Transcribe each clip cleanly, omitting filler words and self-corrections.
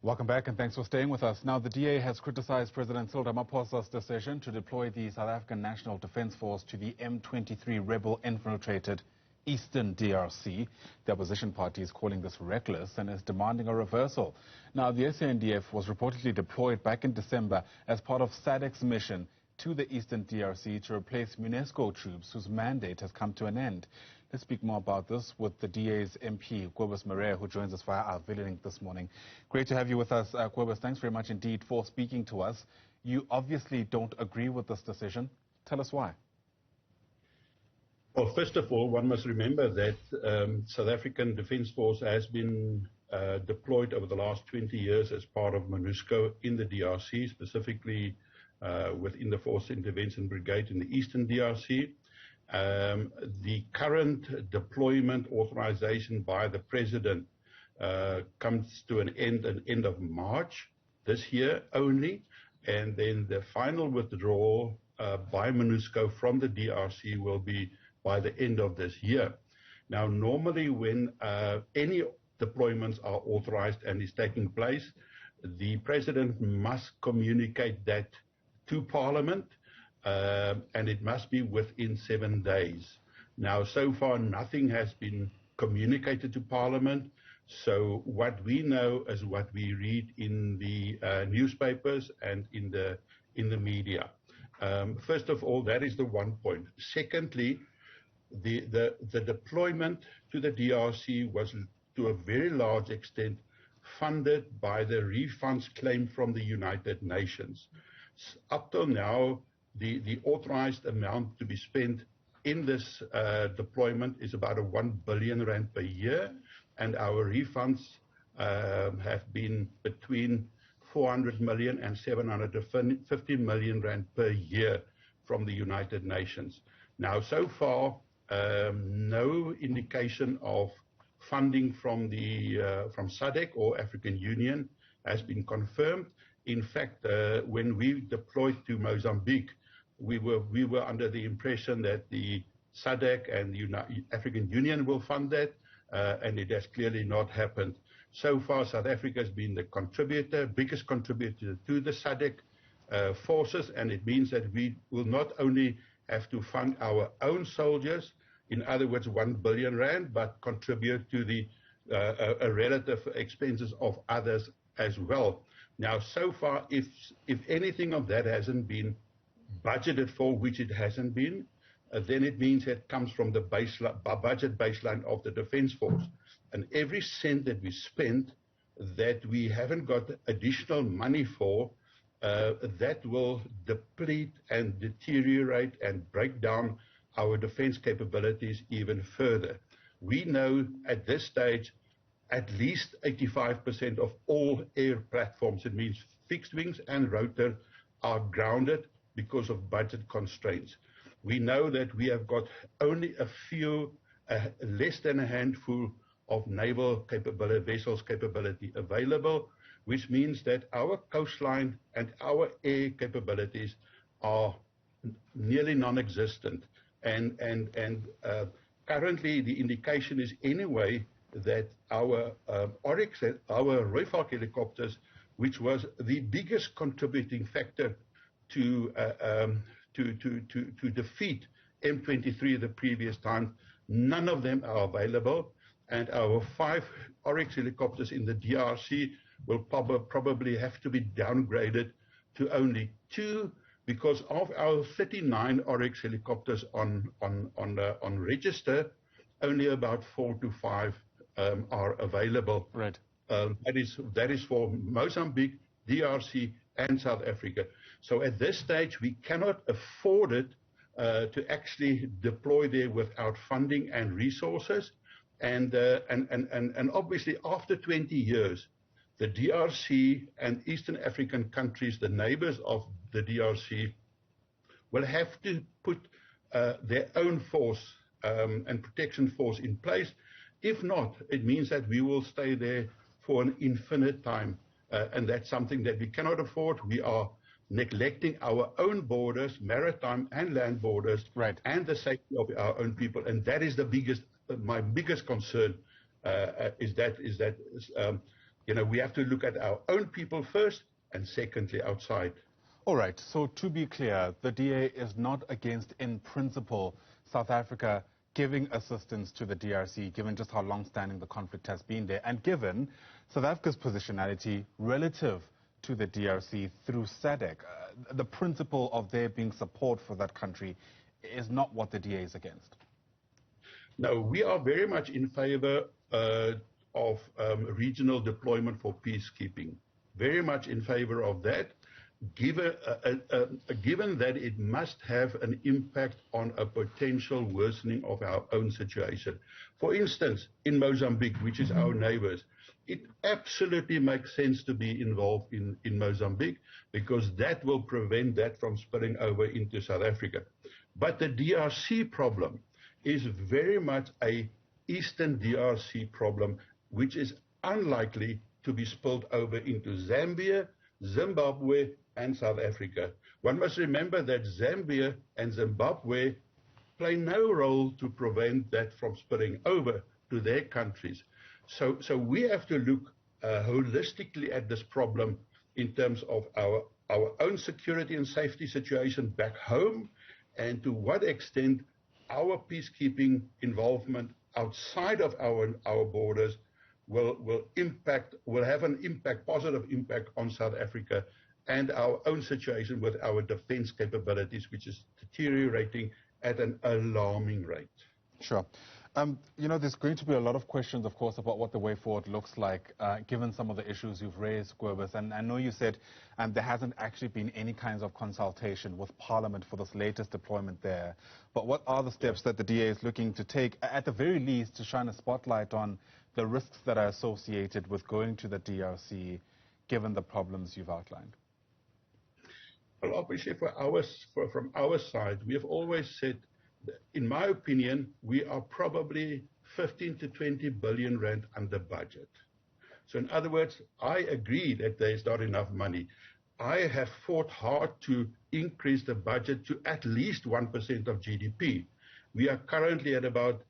Welcome back and thanks for staying with us. Now, the DA has criticized President Cyril Ramaphosa's decision to deploy the South African National Defence Force to the M23 rebel-infiltrated Eastern DRC. The opposition party is calling this reckless and is demanding a reversal. Now, the SANDF was reportedly deployed back in December as part of SADC's mission to the Eastern DRC to replace MONUSCO troops whose mandate has come to an end. Let's speak more about this with the DA's MP Kobus Marais, who joins us via our video link this morning. Great to have you with us, Kobus. Thanks very much indeed for speaking to us. You obviously don't agree with this decision. Tell us why. Well, first of all, one must remember that South African Defence Force has been deployed over the last 20 years as part of MONUSCO in the DRC, specifically within the Force Intervention Brigade in the Eastern DRC. The current deployment authorization by the President comes to an end of March this year only, and then the final withdrawal by MONUSCO from the DRC will be by the end of this year. Now, normally when any deployments are authorized and is taking place, the President must communicate that to Parliament, and it must be within 7 days. Now, so far, nothing has been communicated to Parliament. So what we know is what we read in the newspapers and in the media. First of all, that is the one point. Secondly, the deployment to the DRC was to a very large extent funded by the refunds claimed from the United Nations. Up till now, the authorized amount to be spent in this deployment is about 1 billion rand per year, and our refunds have been between 400 million and 750 million rand per year from the United Nations. Now, so far, no indication of funding from SADC or African Union has been confirmed. In fact, when we deployed to Mozambique, we were under the impression that the SADC and the African Union will fund that, and it has clearly not happened. So far, South Africa has been the biggest contributor to the SADC forces, and it means that we will not only have to fund our own soldiers, in other words, 1 billion rand, but contribute to the relative expenses of others as well. Now, so far, if anything of that hasn't been budgeted for, which it hasn't been, then it means it comes from the budget baseline of the Defence Force. And every cent that we spend that we haven't got additional money for, that will deplete and deteriorate and break down our defence capabilities even further. We know at this stage at least 85% of all air platforms, it means fixed wings and rotor, are grounded because of budget constraints. We know that we have got only a few, less than a handful of naval vessels capability available, which means that our coastline and our air capabilities are nearly non-existent. And currently the indication is anyway that our Oryx, our Rooivalk helicopters, which was the biggest contributing factor to defeat M23 the previous time, none of them are available, and our 5 Oryx helicopters in the DRC will probably have to be downgraded to only 2, because of our 39 Oryx helicopters on register, only about 4 to 5 are available. Right. That is for Mozambique, DRC, and South Africa. So at this stage, we cannot afford it to actually deploy there without funding and resources. And obviously, after 20 years, the DRC and Eastern African countries, the neighbors of the DRC, will have to put their own force and protection force in place. If not, it means that we will stay there for an infinite time, and that's something that we cannot afford. We are neglecting our own borders, maritime and land borders, right, and the safety of our own people, and that is my biggest concern. Is that we have to look at our own people first, and secondly, outside. All right, so to be clear, the DA is not against, in principle, South Africa giving assistance to the DRC, given just how long-standing the conflict has been there, and given South Africa's positionality relative to the DRC through SADC. The principle of there being support for that country is not what the DA is against. No, we are very much in favor of regional deployment for peacekeeping. Very much in favor of that, given that it must have an impact on a potential worsening of our own situation. For instance, in Mozambique, which is our neighbors, it absolutely makes sense to be involved in Mozambique, because that will prevent that from spilling over into South Africa. But the DRC problem is very much a Eastern DRC problem, which is unlikely to be spilled over into Zambia, Zimbabwe, and South Africa. One must remember that Zambia and Zimbabwe play no role to prevent that from spilling over to their countries. So we have to look holistically at this problem in terms of our own security and safety situation back home, and to what extent our peacekeeping involvement outside of our borders will have an impact, positive impact on South Africa and our own situation with our defense capabilities, which is deteriorating at an alarming rate. Sure. There's going to be a lot of questions, of course, about what the way forward looks like, given some of the issues you've raised, Kobus. And I know you said there hasn't actually been any kinds of consultation with Parliament for this latest deployment there. But what are the steps that the DA is looking to take, at the very least, to shine a spotlight on the risks that are associated with going to the DRC, given the problems you've outlined? Well, obviously, from our side, we have always said, in my opinion, we are probably 15 to 20 billion rand under budget. So in other words, I agree that there is not enough money. I have fought hard to increase the budget to at least 1% of GDP. We are currently at about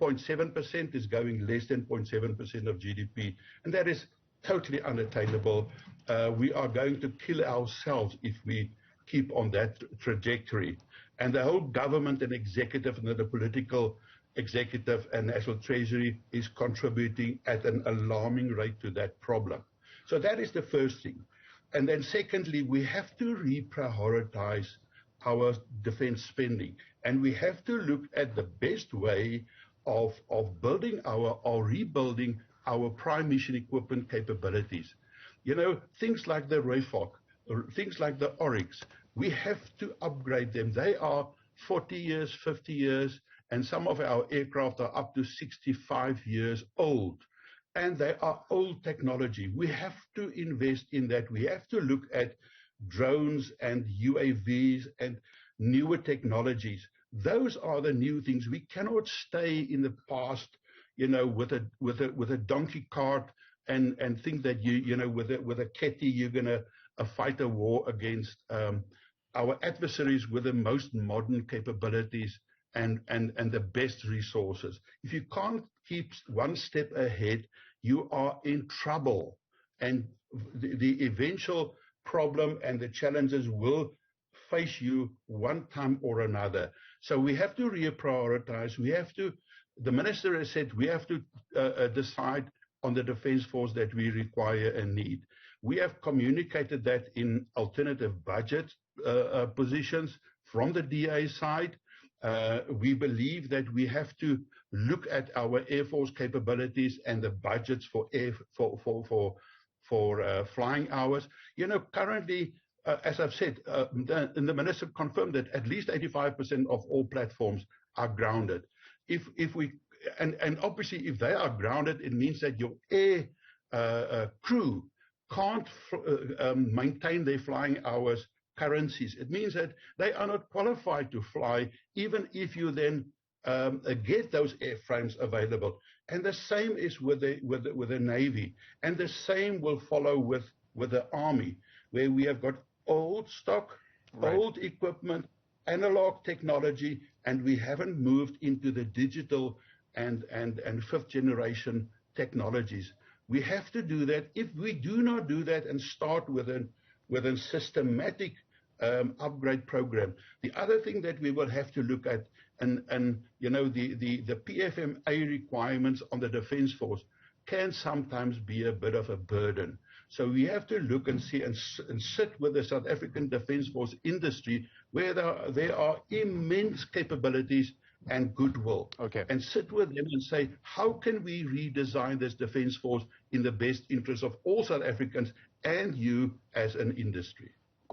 0.7%, is going less than 0.7% of GDP. And that is totally unattainable. We are going to kill ourselves if we keep on that trajectory. And the whole government and executive and the political executive and National Treasury is contributing at an alarming rate to that problem. So that is the first thing. And then secondly, we have to reprioritize our defense spending. And we have to look at the best way of building or rebuilding our prime mission equipment capabilities. Things like the Rayfok, things like the Oryx, we have to upgrade them. They are 40 years, 50 years, and some of our aircraft are up to 65 years old. And they are old technology. We have to invest in that. We have to look at drones and UAVs and newer technologies. Those are the new things. We cannot stay in the past, with a donkey cart and think that with a ketty you're going to fight a war against our adversaries with the most modern capabilities and the best resources. If you can't keep one step ahead, you are in trouble. And the eventual problem and the challenges will face you one time or another. So we have to reprioritize. The minister has said we have to decide on the defense force that we require and need. We have communicated that in alternative budget positions from the DA side. We believe that we have to look at our Air Force capabilities and the budgets for flying hours. Currently, as I've said, the minister confirmed that at least 85% of all platforms are grounded. And obviously, if they are grounded, it means that your air crew can't maintain their flying hours currencies. It means that they are not qualified to fly, even if you then get those airframes available. And the same is with the Navy, and the same will follow with the Army, where we have got old stock, old equipment, analog technology, and we haven't moved into the digital and fifth generation technologies. We have to do that. If we do not do that and start with a systematic upgrade program, the other thing that we will have to look at, and you know, the PFMA requirements on the Defence Force can sometimes be a bit of a burden. So we have to look and see and sit with the South African Defence Force industry where there are immense capabilities and goodwill. Okay. And sit with them and say, how can we redesign this Defence Force in the best interest of all South Africans and you as an industry?